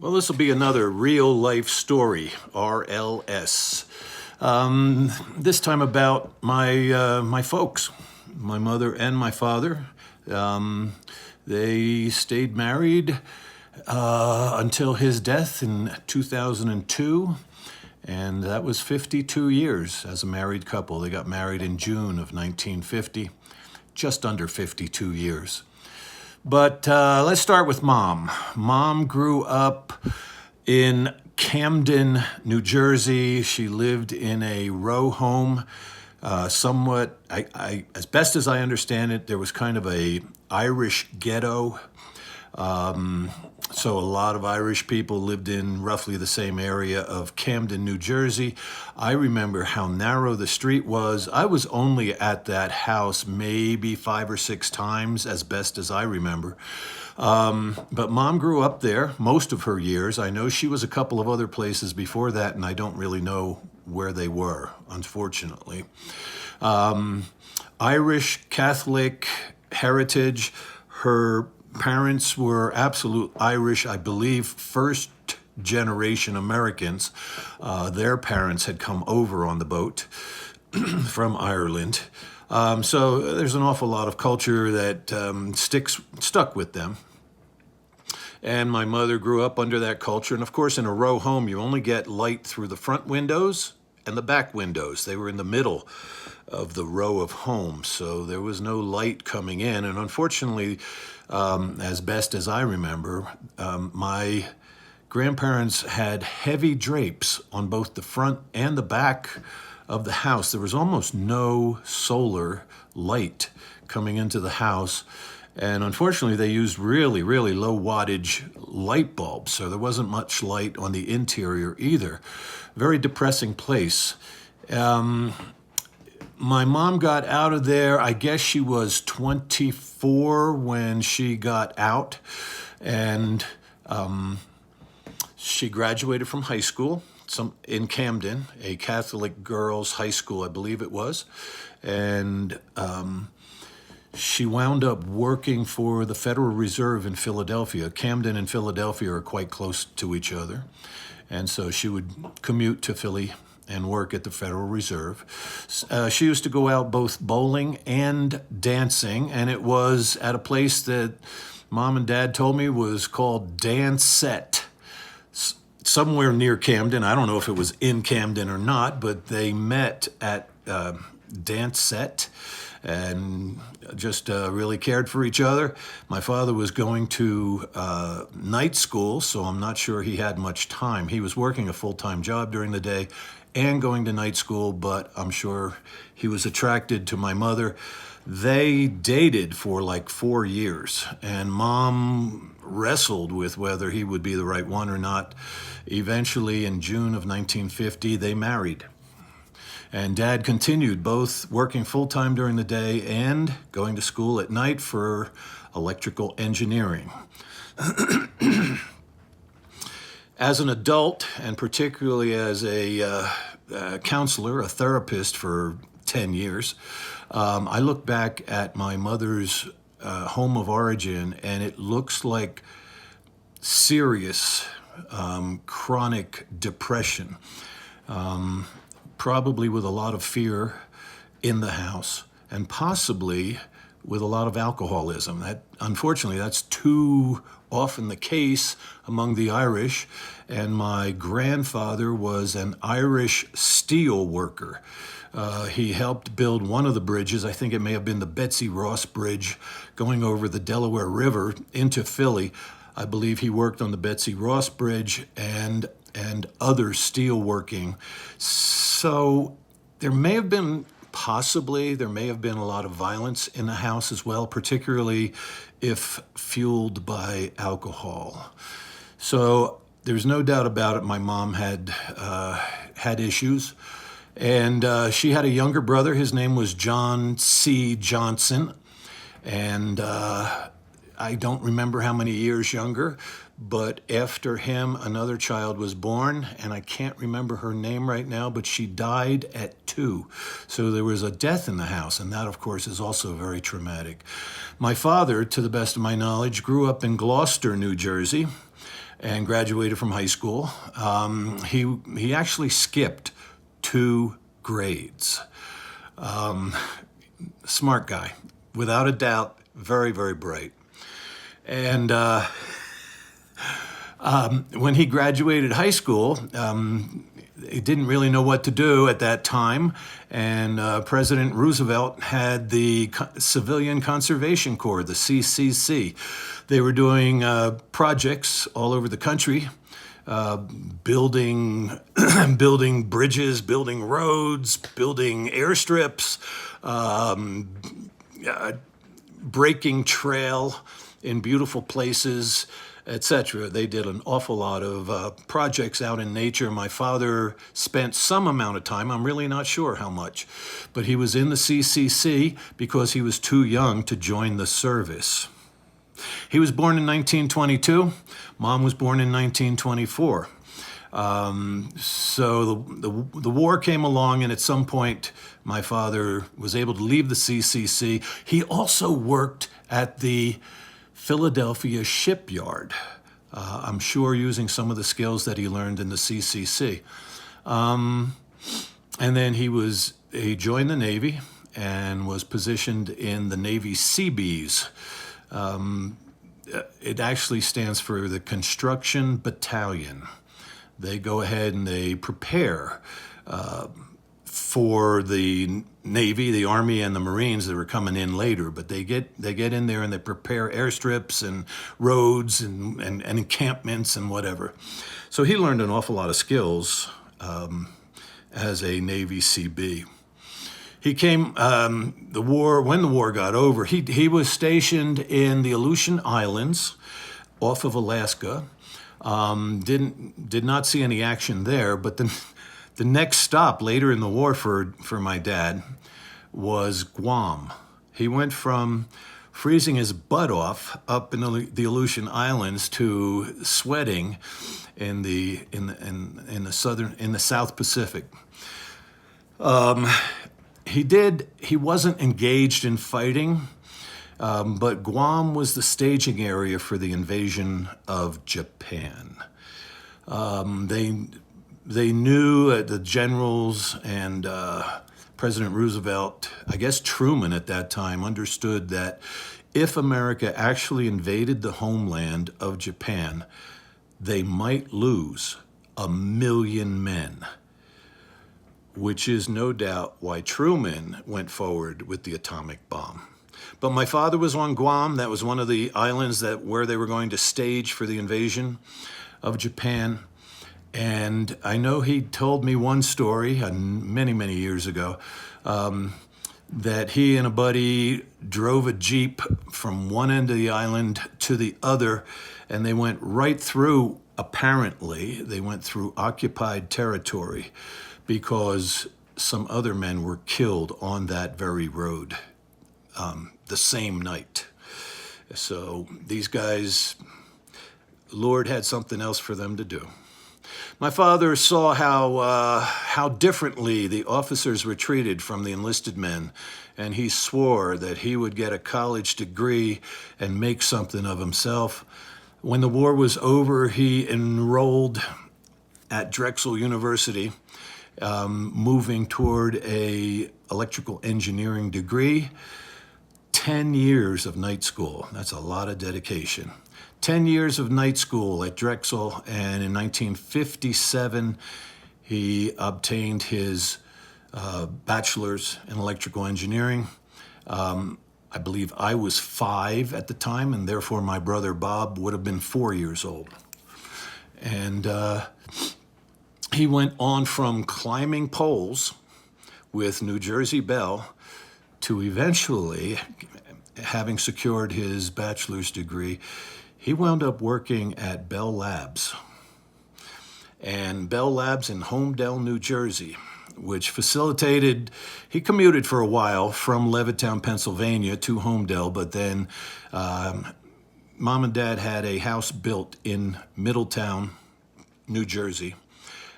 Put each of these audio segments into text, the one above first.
Well, this will be another real life story, RLS. This time about my folks, my mother and my father. They stayed married until his death in 2002, and that was 52 years as a married couple. They got married in June of 1950, just under 52 years. But let's start with Mom. Mom grew up in Camden, New Jersey. She lived in a row home. Somewhat, as best as I understand it, there was kind of a Irish ghetto. So a lot of Irish people lived in roughly the same area of Camden, New Jersey. I remember how narrow the street was. I was only at that house maybe 5 or 6 times, as best as I remember. But Mom grew up there most of her years. I know she was a couple of other places before that, and I don't really know where they were, unfortunately. Irish Catholic heritage. Her parents were absolute Irish, I believe, first generation Americans. Their parents had come over on the boat from Ireland. So there's an awful lot of culture that stuck with them. And my mother grew up under that culture. And of course, in a row home, you only get light through the front windows and the back windows. They were in the middle of the row of homes, so there was no light coming in. And unfortunately, as best as I remember, my grandparents had heavy drapes on both the front and the back of the house. There was almost no solar light coming into the house. And unfortunately, they used really, really low wattage light bulbs, so there wasn't much light on the interior either. Very depressing place. My mom got out of there, I guess she was 24 when she got out, and she graduated from high school in Camden, a Catholic girls' high school, I believe it was, and she wound up working for the Federal Reserve in Philadelphia. Camden and Philadelphia are quite close to each other, and so she would commute to Philly and work at the Federal Reserve. She used to go out both bowling and dancing, and it was at a place that Mom and Dad told me was called Dancette, somewhere near Camden. I don't know if it was in Camden or not, but they met at Dancette and just really cared for each other. My father was going to night school, so I'm not sure he had much time. He was working a full-time job during the day and going to night school, but I'm sure he was attracted to my mother. They dated for like 4 years, and Mom wrestled with whether he would be the right one or not. Eventually, in June of 1950, they married. And Dad continued both working full-time during the day and going to school at night for electrical engineering. As an adult, and particularly as a counselor, a therapist for 10 years, I look back at my mother's home of origin, and it looks like serious chronic depression, probably with a lot of fear in the house, and possibly with a lot of alcoholism. Unfortunately, that's too often the case among the Irish, and my grandfather was an Irish steel worker. He helped build one of the bridges. I think it may have been the Betsy Ross Bridge going over the Delaware River into Philly. I believe he worked on the Betsy Ross Bridge and other steel working. So there may have been a lot of violence in the house as well, particularly if fueled by alcohol. So there's no doubt about it, my mom had issues. And she had a younger brother. His name was John C. Johnson. And I don't remember how many years younger, but after him, another child was born, and I can't remember her name right now, but she died at 2. So there was a death in the house, and that, of course, is also very traumatic. My father, to the best of my knowledge, grew up in Gloucester, New Jersey, and graduated from high school. He actually skipped 2 grades. Smart guy, without a doubt, very, very bright. And when he graduated high school, he didn't really know what to do at that time. And President Roosevelt had the Civilian Conservation Corps, the CCC. They were doing projects all over the country, building building bridges, building roads, building airstrips, breaking trail in beautiful places, etc. They did an awful lot of projects out in nature. My father spent some amount of time, I'm really not sure how much, but he was in the CCC because he was too young to join the service. He was born in 1922. Mom was born in 1924. So the war came along, and at some point, my father was able to leave the CCC. He also worked at the Philadelphia shipyard, I'm sure using some of the skills that he learned in the CCC. And then he joined the Navy and was positioned in the Navy Seabees. It actually stands for the Construction Battalion. They go ahead and they prepare for the Navy, the Army, and the Marines that were coming in later. But they get in there and they prepare airstrips and roads and encampments and whatever. So he learned an awful lot of skills as a Navy CB. He came, when the war got over, he was stationed in the Aleutian Islands off of Alaska. Did not see any action there, but the next stop later in the war for my dad was Guam. He went from freezing his butt off up in the Aleutian Islands to sweating in the South Pacific. He wasn't engaged in fighting, but Guam was the staging area for the invasion of Japan. They knew, the generals and President Roosevelt, I guess Truman at that time, understood that if America actually invaded the homeland of Japan, they might lose 1 million men, which is no doubt why Truman went forward with the atomic bomb. But my father was on Guam. That was one of the islands where they were going to stage for the invasion of Japan. And I know he told me one story many, many years ago, that he and a buddy drove a Jeep from one end of the island to the other, and they went right through, apparently, they went through occupied territory because some other men were killed on that very road the same night. So these guys, Lord had something else for them to do. My father saw how differently the officers were treated from the enlisted men, and he swore that he would get a college degree and make something of himself. When the war was over, he enrolled at Drexel University, moving toward a electrical engineering degree. 10 years of night school. That's a lot of dedication. 10 years of night school at Drexel, and in 1957, he obtained his bachelor's in electrical engineering. I believe I was 5 at the time, and therefore my brother Bob would have been 4 years old. And he went on from climbing poles with New Jersey Bell to eventually, having secured his bachelor's degree, he wound up working at Bell Labs. And Bell Labs in Homedale, New Jersey, which facilitated, he commuted for a while from Levittown, Pennsylvania to Homedale, but then Mom and Dad had a house built in Middletown, New Jersey,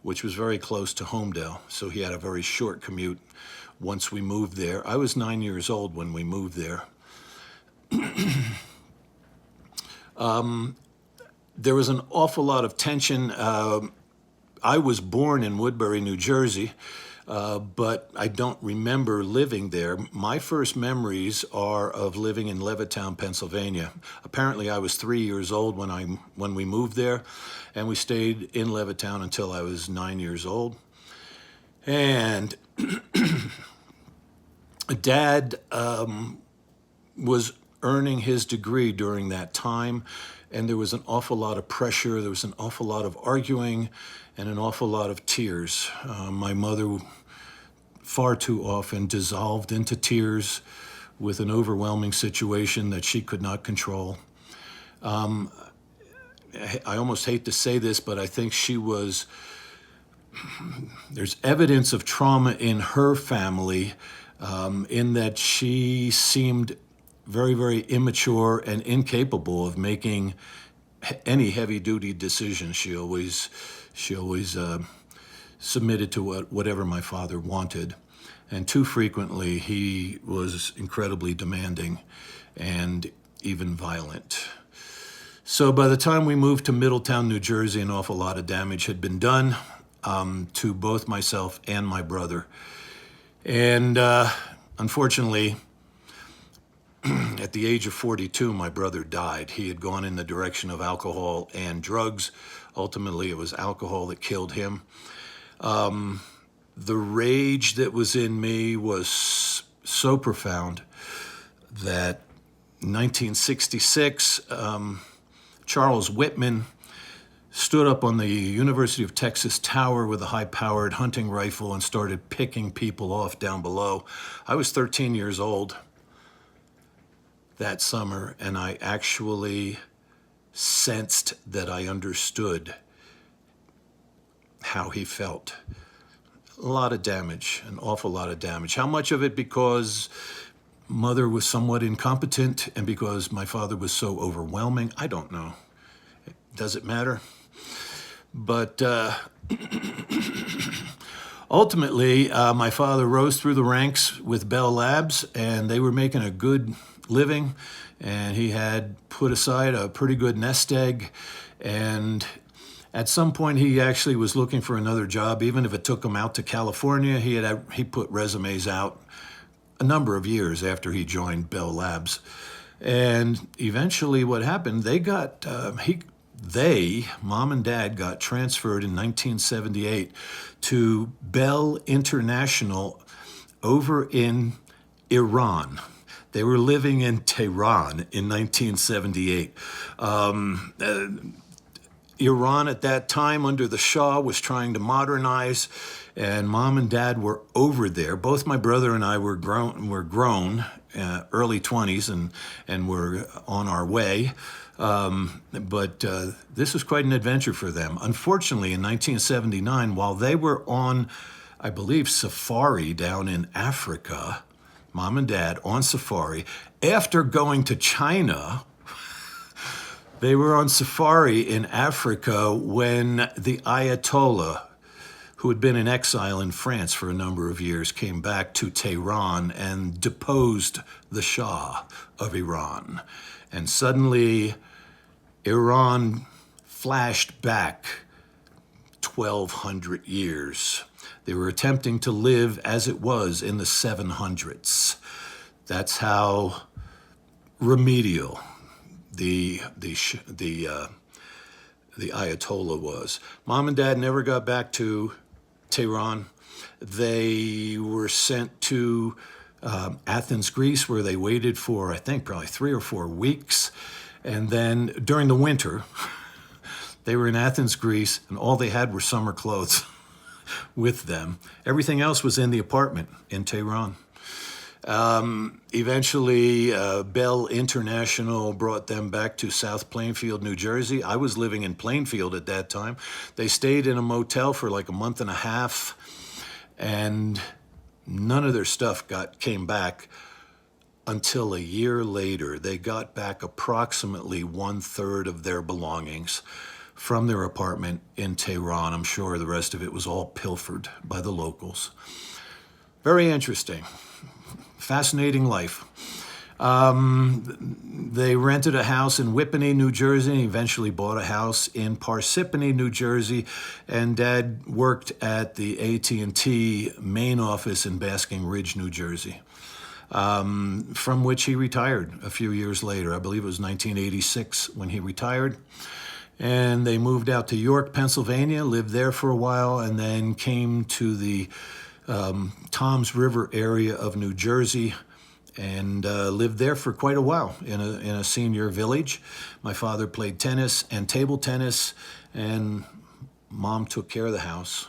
which was very close to Homedale, so he had a very short commute once we moved there. I was 9 years old when we moved there. there was an awful lot of tension. I was born in Woodbury, New Jersey, but I don't remember living there. My first memories are of living in Levittown, Pennsylvania. Apparently, I was 3 years old when we moved there, and we stayed in Levittown until I was 9 years old. And Dad was earning his degree during that time, and there was an awful lot of pressure. There was an awful lot of arguing and an awful lot of tears. My mother far too often dissolved into tears with an overwhelming situation that she could not control. I almost hate to say this, but I think there's evidence of trauma in her family, in that she seemed very, very immature and incapable of making any heavy-duty decisions. She always submitted to whatever my father wanted. And too frequently, he was incredibly demanding and even violent. So by the time we moved to Middletown, New Jersey, an awful lot of damage had been done to both myself and my brother. And unfortunately, at the age of 42, my brother died. He had gone in the direction of alcohol and drugs. Ultimately, it was alcohol that killed him. The rage that was in me was so profound that in 1966, Charles Whitman stood up on the University of Texas tower with a high-powered hunting rifle and started picking people off down below. I was 13 years old that summer, and I actually sensed that I understood how he felt. A lot of damage, an awful lot of damage. How much of it because Mother was somewhat incompetent and because my father was so overwhelming? I don't know. Does it matter? But ultimately, my father rose through the ranks with Bell Labs, and they were making a good living, and he had put aside a pretty good nest egg, and at some point he actually was looking for another job, even if it took him out to California. He put resumes out a number of years after he joined Bell Labs, and eventually what happened, Mom and Dad got transferred in 1978 to Bell International over in Iran. They were living in Tehran in 1978. Iran at that time, under the Shah, was trying to modernize, and Mom and Dad were over there. Both my brother and I were grown, early 20s, and were on our way. But this was quite an adventure for them. Unfortunately, in 1979, while they were on, I believe, safari down in Africa, Mom and Dad on safari, after going to China, they were on safari in Africa when the Ayatollah, who had been in exile in France for a number of years, came back to Tehran and deposed the Shah of Iran. And suddenly, Iran flashed back 1,200 years. They were attempting to live as it was in the 700s. That's how remedial the Ayatollah was. Mom and Dad never got back to Tehran. They were sent to Athens, Greece, where they waited for, I think, probably 3 or 4 weeks. And then during the winter, they were in Athens, Greece, and all they had were summer clothes with them. Everything else was in the apartment in Tehran. Eventually, Bell International brought them back to South Plainfield, New Jersey. I was living in Plainfield at that time. They stayed in a motel for like a month and a half, and none of their stuff came back until a year later. They got back approximately 1/3 of their belongings from their apartment in Tehran. I'm sure the rest of it was all pilfered by the locals. Very interesting. Fascinating life. They rented a house in Whippany, New Jersey, and eventually bought a house in Parsippany, New Jersey. And Dad worked at the AT&T main office in Basking Ridge, New Jersey, from which he retired a few years later. I believe it was 1986 when he retired. And they moved out to York, Pennsylvania, lived there for a while, and then came to the Toms River area of New Jersey and lived there for quite a while in a senior village. My father played tennis and table tennis, and Mom took care of the house.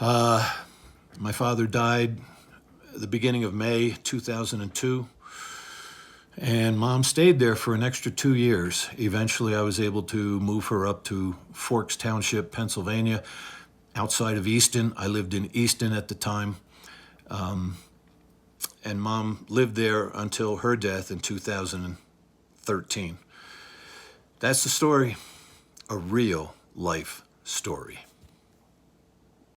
My father died at the beginning of May 2002. And Mom stayed there for an extra 2 years. Eventually, I was able to move her up to Forks Township, Pennsylvania, outside of Easton. I lived in Easton at the time. And Mom lived there until her death in 2013. That's the story, a real life story.